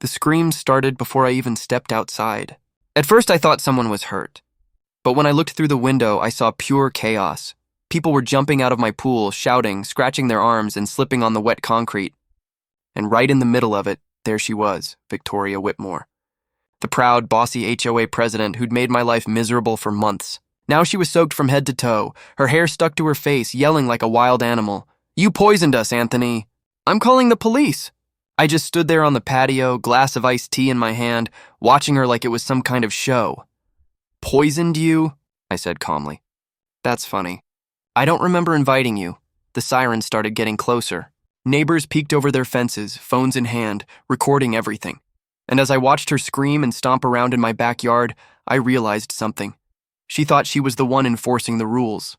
The screams started before I even stepped outside. At first I thought someone was hurt, but when I looked through the window, I saw pure chaos. People were jumping out of my pool, shouting, scratching their arms, and slipping on the wet concrete. And right in the middle of it, there she was, Victoria Whitmore. The proud, bossy HOA president who'd made my life miserable for months. Now she was soaked from head to toe, her hair stuck to her face, yelling like a wild animal. "You poisoned us, Anthony." "I'm calling the police." I just stood there on the patio, glass of iced tea in my hand, watching her like it was some kind of show. "Poisoned you?" I said calmly. "That's funny. I don't remember inviting you." The sirens started getting closer. Neighbors peeked over their fences, phones in hand, recording everything. And as I watched her scream and stomp around in my backyard, I realized something. She thought she was the one enforcing the rules.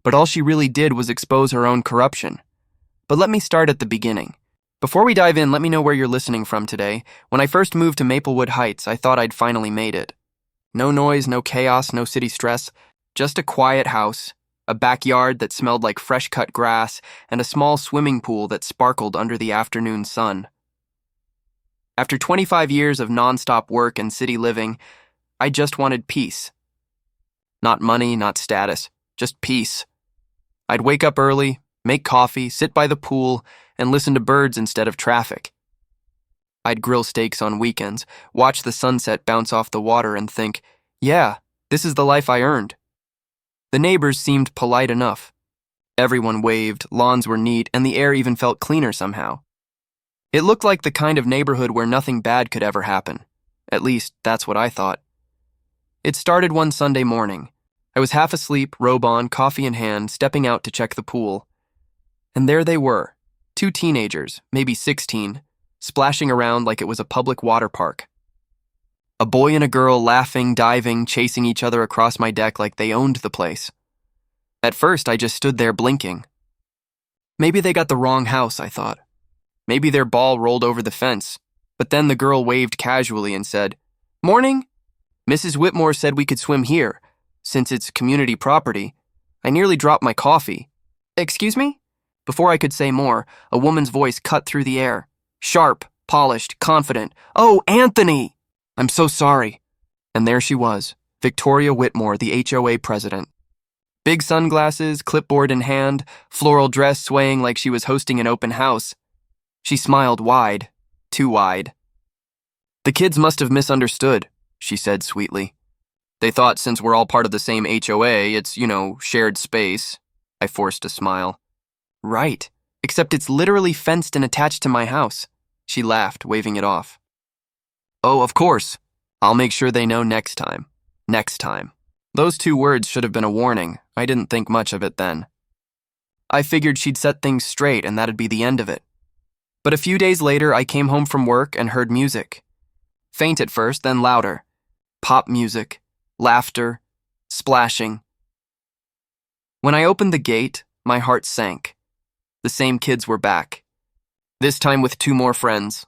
But all she really did was expose her own corruption. But let me start at the beginning. Before we dive in, let me know where you're listening from today. When I first moved to Maplewood Heights, I thought I'd finally made it. No noise, no chaos, no city stress, just a quiet house, a backyard that smelled like fresh-cut grass, and a small swimming pool that sparkled under the afternoon sun. After 25 years of nonstop work and city living, I just wanted peace. Not money, not status, just peace. I'd wake up early, make coffee, sit by the pool, and listen to birds instead of traffic. I'd grill steaks on weekends, watch the sunset bounce off the water, and think, yeah, this is the life I earned. The neighbors seemed polite enough. Everyone waved, lawns were neat, and the air even felt cleaner somehow. It looked like the kind of neighborhood where nothing bad could ever happen. At least, that's what I thought. It started one Sunday morning. I was half asleep, robe on, coffee in hand, stepping out to check the pool. And there they were, 2 teenagers, maybe 16, splashing around like it was a public water park. A boy and a girl laughing, diving, chasing each other across my deck like they owned the place. At first, I just stood there blinking. Maybe they got the wrong house, I thought. Maybe their ball rolled over the fence. But then the girl waved casually and said, "Morning. Mrs. Whitmore said we could swim here, since it's community property." I nearly dropped my coffee. "Excuse me?" Before I could say more, a woman's voice cut through the air. Sharp, polished, confident. "Oh, Anthony! I'm so sorry." And there she was, Victoria Whitmore, the HOA president. Big sunglasses, clipboard in hand, floral dress swaying like she was hosting an open house. She smiled wide, too wide. "The kids must have misunderstood," she said sweetly. "They thought since we're all part of the same HOA, it's, shared space." I forced a smile. "Right, except it's literally fenced and attached to my house." She laughed, waving it off. "Oh, of course. I'll make sure they know next time. Next time." Those 2 words should have been a warning. I didn't think much of it then. I figured she'd set things straight and that'd be the end of it. But a few days later, I came home from work and heard music. Faint at first, then louder. Pop music, laughter, splashing. When I opened the gate, my heart sank. The same kids were back. This time with 2 more friends.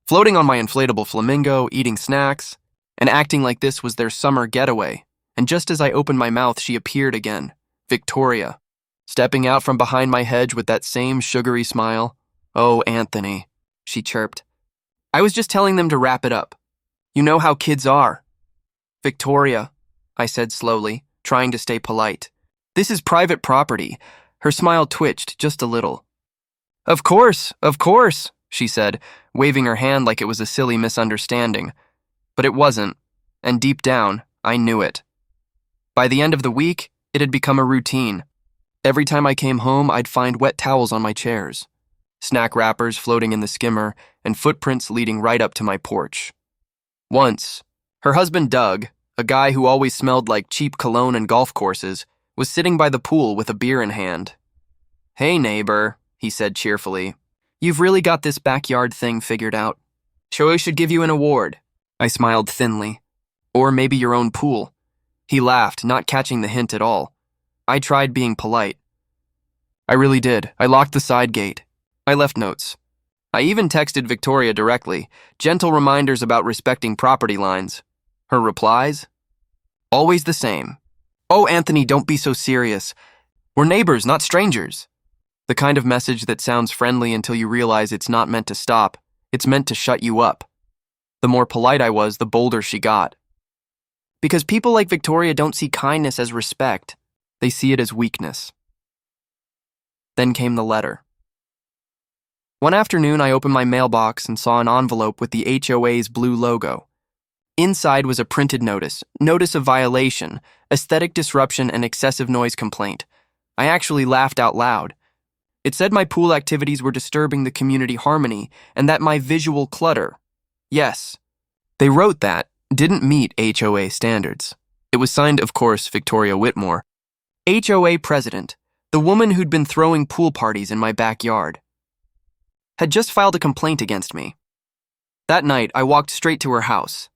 Floating on my inflatable flamingo, eating snacks, and acting like this was their summer getaway. And just as I opened my mouth, she appeared again, Victoria, stepping out from behind my hedge with that same sugary smile. "Oh, Anthony," she chirped. "I was just telling them to wrap it up. You know how kids are." "Victoria," I said slowly, trying to stay polite. "This is private property." Her smile twitched just a little. Of course," she said, waving her hand like it was a silly misunderstanding. But it wasn't, and deep down, I knew it. By the end of the week, it had become a routine. Every time I came home, I'd find wet towels on my chairs, snack wrappers floating in the skimmer, and footprints leading right up to my porch. Once, her husband Doug, a guy who always smelled like cheap cologne and golf courses, was sitting by the pool with a beer in hand. "Hey, neighbor," he said cheerfully. "You've really got this backyard thing figured out. HOA should give you an award." I smiled thinly. "Or maybe your own pool." He laughed, not catching the hint at all. I tried being polite. I really did. I locked the side gate. I left notes. I even texted Victoria directly, gentle reminders about respecting property lines. Her replies? Always the same. "Oh, Anthony, don't be so serious. We're neighbors, not strangers." The kind of message that sounds friendly until you realize it's not meant to stop. It's meant to shut you up. The more polite I was, the bolder she got. Because people like Victoria don't see kindness as respect. They see it as weakness. Then came the letter. One afternoon, I opened my mailbox and saw an envelope with the HOA's blue logo. Inside was a printed notice of violation, aesthetic disruption, and excessive noise complaint. I actually laughed out loud. It said my pool activities were disturbing the community harmony and that my visual clutter, yes, they wrote that, didn't meet HOA standards. It was signed, of course, Victoria Whitmore, HOA president, the woman who'd been throwing pool parties in my backyard, had just filed a complaint against me. That night, I walked straight to her house.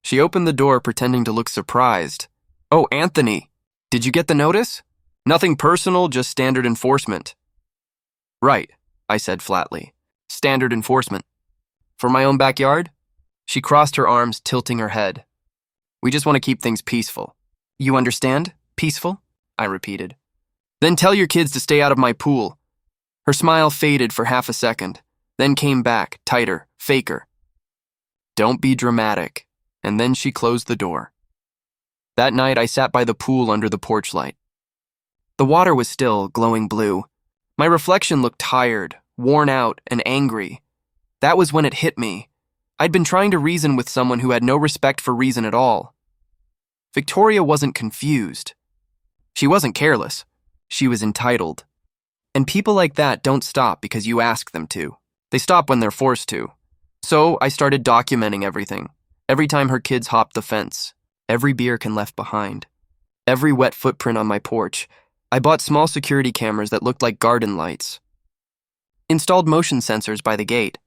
She opened the door pretending to look surprised. "Oh, Anthony, did you get the notice? Nothing personal, just standard enforcement." "Right," I said flatly. "Standard enforcement. For my own backyard?" She crossed her arms, tilting her head. "We just want to keep things peaceful." "You understand? Peaceful?" I repeated. "Then tell your kids to stay out of my pool." Her smile faded for half a second, then came back, tighter, faker. "Don't be dramatic." And then she closed the door. That night, I sat by the pool under the porch light. The water was still, glowing blue. My reflection looked tired, worn out, and angry. That was when it hit me. I'd been trying to reason with someone who had no respect for reason at all. Victoria wasn't confused. She wasn't careless. She was entitled. And people like that don't stop because you ask them to. They stop when they're forced to. So I started documenting everything. Every time her kids hopped the fence, every beer can left behind, every wet footprint on my porch. I bought small security cameras that looked like garden lights, installed motion sensors by the gate,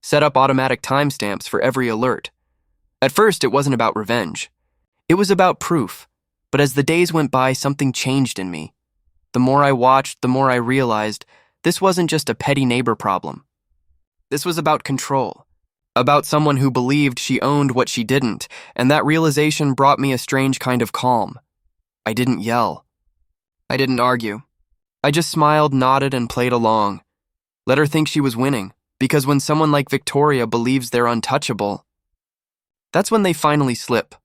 set up automatic timestamps for every alert. At first, it wasn't about revenge. It was about proof. But as the days went by, something changed in me. The more I watched, the more I realized this wasn't just a petty neighbor problem. This was about control. About someone who believed she owned what she didn't, and that realization brought me a strange kind of calm. I didn't yell. I didn't argue. I just smiled, nodded, and played along. Let her think she was winning, because when someone like Victoria believes they're untouchable, that's when they finally slip.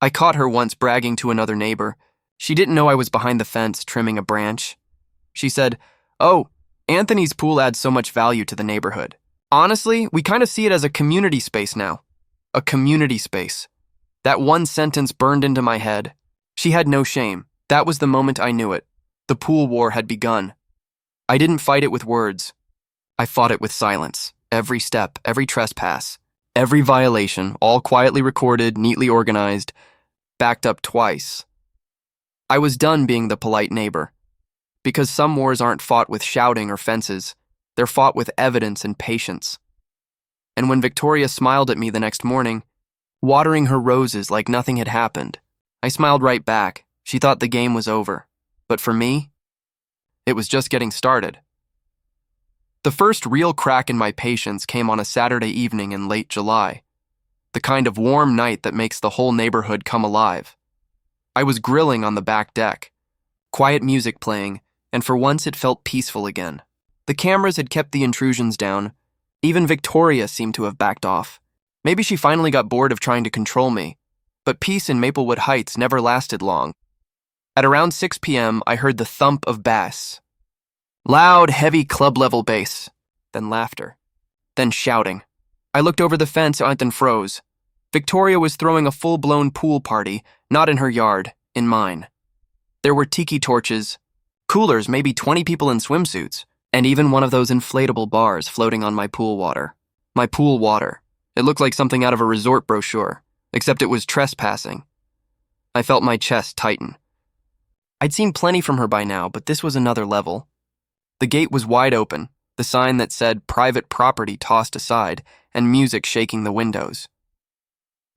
I caught her once bragging to another neighbor. She didn't know I was behind the fence trimming a branch. She said, "Oh, Anthony's pool adds so much value to the neighborhood. Honestly, we kind of see it as a community space now. A community space." That one sentence burned into my head. She had no shame. That was the moment I knew it. The pool war had begun. I didn't fight it with words. I fought it with silence. Every step, every trespass, every violation, all quietly recorded, neatly organized, backed up twice. I was done being the polite neighbor. Because some wars aren't fought with shouting or fences. They're fought with evidence and patience. And when Victoria smiled at me the next morning, watering her roses like nothing had happened, I smiled right back. She thought the game was over. But for me, it was just getting started. The first real crack in my patience came on a Saturday evening in late July. The kind of warm night that makes the whole neighborhood come alive. I was grilling on the back deck, quiet music playing, and for once it felt peaceful again. The cameras had kept the intrusions down. Even Victoria seemed to have backed off. Maybe she finally got bored of trying to control me. But peace in Maplewood Heights never lasted long. At around 6 p.m., I heard the thump of bass. Loud, heavy club-level bass. Then laughter. Then shouting. I looked over the fence and then froze. Victoria was throwing a full-blown pool party, not in her yard, in mine. There were tiki torches, coolers, maybe 20 people in swimsuits, and even one of those inflatable bars floating on my pool water. My pool water. It looked like something out of a resort brochure, except it was trespassing. I felt my chest tighten. I'd seen plenty from her by now, but this was another level. The gate was wide open, the sign that said private property tossed aside, and music shaking the windows.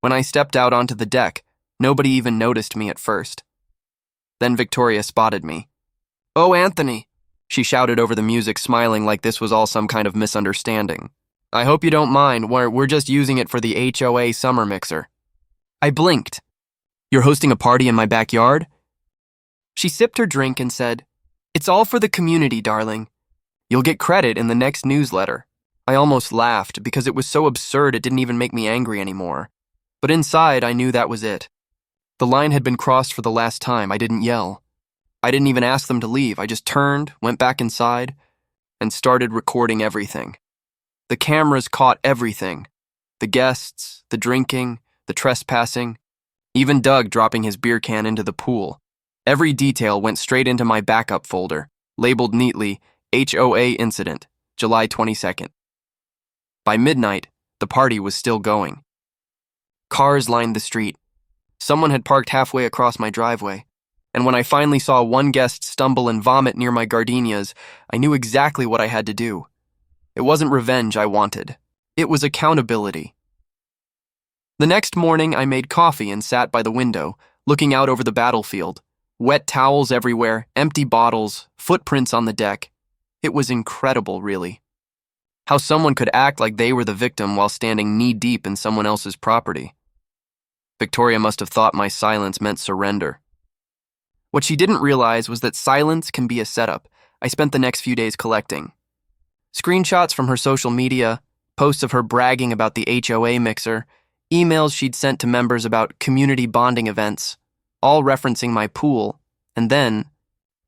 When I stepped out onto the deck, nobody even noticed me at first. Then Victoria spotted me. "Oh, Anthony," she shouted over the music, smiling like this was all some kind of misunderstanding. "I hope you don't mind, we're just using it for the HOA summer mixer." I blinked. "You're hosting a party in my backyard?" She sipped her drink and said, "It's all for the community, darling. You'll get credit in the next newsletter." I almost laughed because it was so absurd it didn't even make me angry anymore. But inside, I knew that was it. The line had been crossed for the last time. I didn't yell. I didn't even ask them to leave. I just turned, went back inside, and started recording everything. The cameras caught everything. The guests, the drinking, the trespassing, even Doug dropping his beer can into the pool. Every detail went straight into my backup folder, labeled neatly, HOA Incident, July 22nd. By midnight, the party was still going. Cars lined the street. Someone had parked halfway across my driveway, and when I finally saw one guest stumble and vomit near my gardenias, I knew exactly what I had to do. It wasn't revenge I wanted. It was accountability. The next morning, I made coffee and sat by the window, looking out over the battlefield. Wet towels everywhere, empty bottles, footprints on the deck. It was incredible, really. How someone could act like they were the victim while standing knee-deep in someone else's property. Victoria must have thought my silence meant surrender. What she didn't realize was that silence can be a setup. I spent the next few days collecting screenshots from her social media, posts of her bragging about the HOA mixer, emails she'd sent to members about community bonding events, all referencing my pool, and then,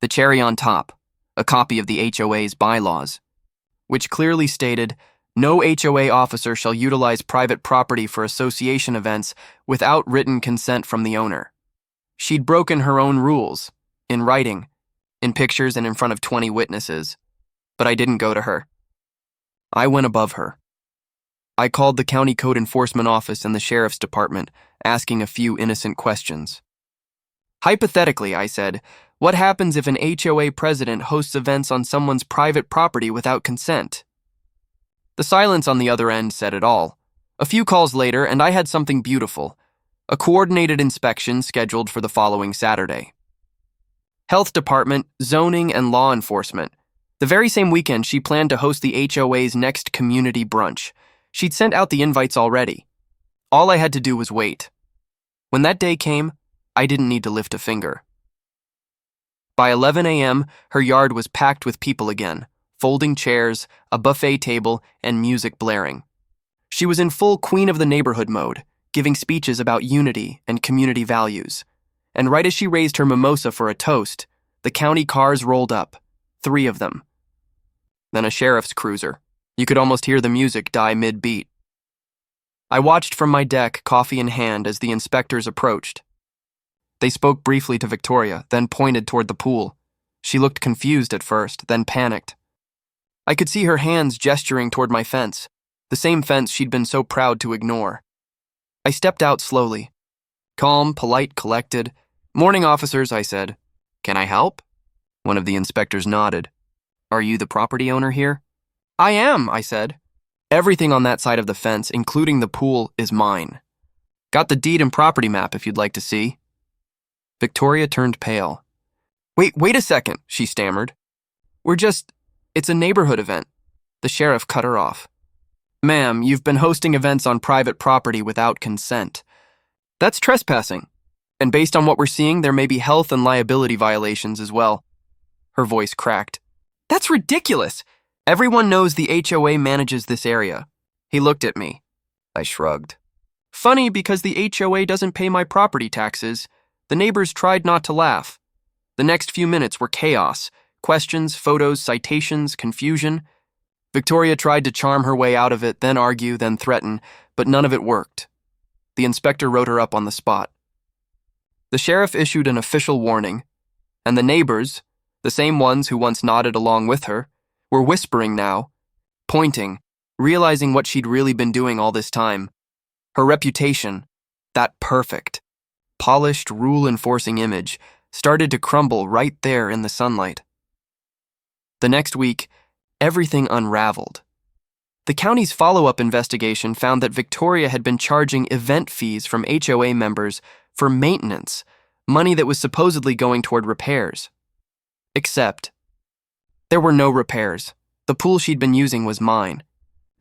the cherry on top, a copy of the HOA's bylaws, which clearly stated, no HOA officer shall utilize private property for association events without written consent from the owner. She'd broken her own rules, in writing, in pictures and in front of 20 witnesses, but I didn't go to her. I went above her. I called the county code enforcement office and the sheriff's department, asking a few innocent questions. Hypothetically, I said, what happens if an HOA president hosts events on someone's private property without consent? The silence on the other end said it all. A few calls later, and I had something beautiful. A coordinated inspection scheduled for the following Saturday. Health department, zoning, and law enforcement. The very same weekend, she planned to host the HOA's next community brunch. She'd sent out the invites already. All I had to do was wait. When that day came, I didn't need to lift a finger. By 11 a.m., her yard was packed with people again, folding chairs, a buffet table, and music blaring. She was in full queen of the neighborhood mode, giving speeches about unity and community values. And right as she raised her mimosa for a toast, the county cars rolled up, 3 of them. Then a sheriff's cruiser. You could almost hear the music die mid-beat. I watched from my deck, coffee in hand, as the inspectors approached. They spoke briefly to Victoria, then pointed toward the pool. She looked confused at first, then panicked. I could see her hands gesturing toward my fence, the same fence she'd been so proud to ignore. I stepped out slowly. Calm, polite, collected. Morning, officers, I said. Can I help? One of the inspectors nodded. Are you the property owner here? I am, I said. Everything on that side of the fence, including the pool, is mine. Got the deed and property map if you'd like to see. Victoria turned pale. Wait a second, she stammered. It's a neighborhood event. The sheriff cut her off. Ma'am, you've been hosting events on private property without consent. That's trespassing. And based on what we're seeing, there may be health and liability violations as well. Her voice cracked. That's ridiculous. Everyone knows the HOA manages this area. He looked at me. I shrugged. Funny because the HOA doesn't pay my property taxes. The neighbors tried not to laugh. The next few minutes were chaos. Questions, photos, citations, confusion. Victoria tried to charm her way out of it, then argue, then threaten, but none of it worked. The inspector wrote her up on the spot. The sheriff issued an official warning, and the neighbors, the same ones who once nodded along with her, were whispering now, pointing, realizing what she'd really been doing all this time. Her reputation, that perfect, polished, rule-enforcing image, started to crumble right there in the sunlight. The next week, everything unraveled. The county's follow-up investigation found that Victoria had been charging event fees from HOA members for maintenance, money that was supposedly going toward repairs. Except, there were no repairs. The pool she'd been using was mine.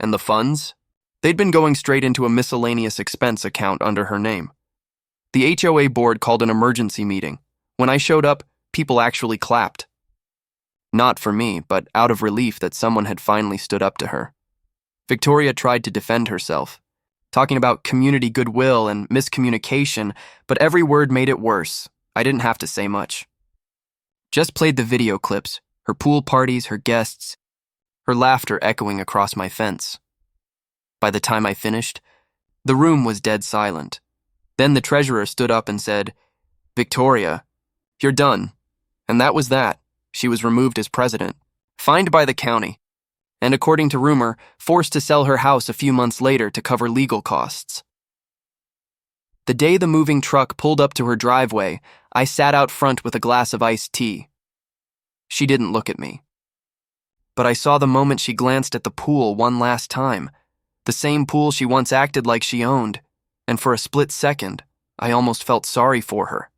And the funds? They'd been going straight into a miscellaneous expense account under her name. The HOA board called an emergency meeting. When I showed up, people actually clapped. Not for me, but out of relief that someone had finally stood up to her. Victoria tried to defend herself, talking about community goodwill and miscommunication, but every word made it worse. I didn't have to say much. Just played the video clips, her pool parties, her guests, her laughter echoing across my fence. By the time I finished, the room was dead silent. Then the treasurer stood up and said, "Victoria, you're done." And that was that. She was removed as president, fined by the county, and according to rumor, forced to sell her house a few months later to cover legal costs. The day the moving truck pulled up to her driveway, I sat out front with a glass of iced tea. She didn't look at me. But I saw the moment she glanced at the pool one last time, the same pool she once acted like she owned, and for a split second, I almost felt sorry for her.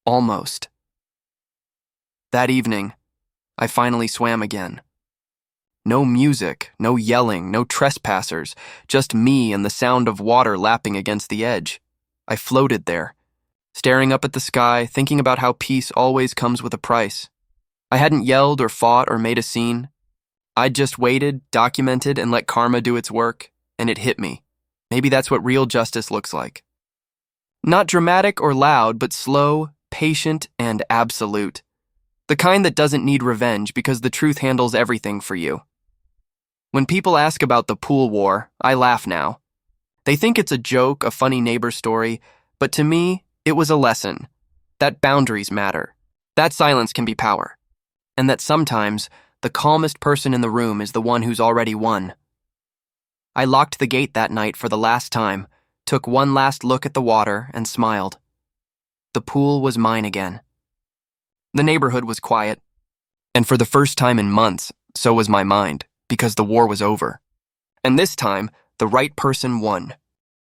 Almost. That evening, I finally swam again. No music, no yelling, no trespassers, just me and the sound of water lapping against the edge. I floated there, staring up at the sky, thinking about how peace always comes with a price. I hadn't yelled or fought or made a scene. I'd just waited, documented, and let karma do its work, and it hit me. Maybe that's what real justice looks like. Not dramatic or loud, but slow, patient, and absolute. The kind that doesn't need revenge because the truth handles everything for you. When people ask about the pool war, I laugh now. They think it's a joke, a funny neighbor story, but to me, it was a lesson. That boundaries matter. That silence can be power. And that sometimes, the calmest person in the room is the one who's already won. I locked the gate that night for the last time, took one last look at the water, and smiled. The pool was mine again. The neighborhood was quiet. And for the first time in months, so was my mind, because the war was over. And this time, the right person won.